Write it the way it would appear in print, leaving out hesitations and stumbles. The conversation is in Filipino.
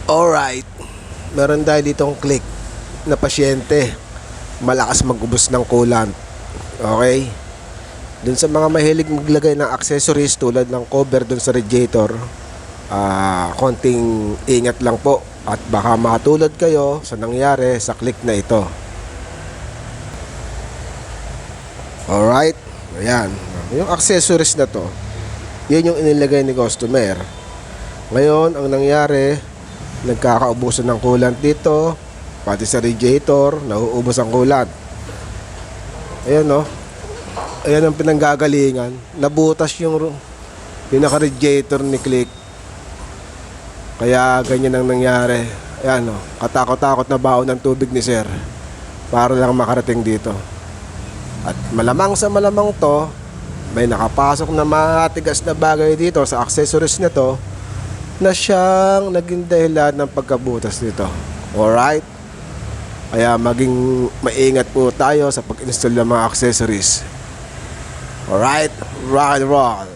Alright, meron tayo ditong click na pasyente, malakas mag-ubos ng coolant. Okay? Dun sa mga mahilig maglagay ng accessories tulad ng cover dun sa radiator, konting ingat lang po at baka matulad kayo sa nangyari sa click na ito. Alright, ayan. Yung accessories na to, yun yung inilagay ni customer. Ngayon, ang nangyari, nagkakaubusan ng coolant dito, pati sa radiator, nauubos ang coolant. Ayan o. Ayan ang pinanggagalingan. Nabutas yung pinaka-radiator ni Click. Kaya ganyan ang nangyari. Ayan o. Katakot-takot na baon ng tubig ni Sir para lang makarating dito. At malamang sa malamang to, may nakapasok na matigas na bagay dito sa accessories na to na siyang naging dahilan ng pagkabutas nito. Alright? Kaya maging maingat po tayo sa pag-install ng mga accessories. Alright? Rock and roll!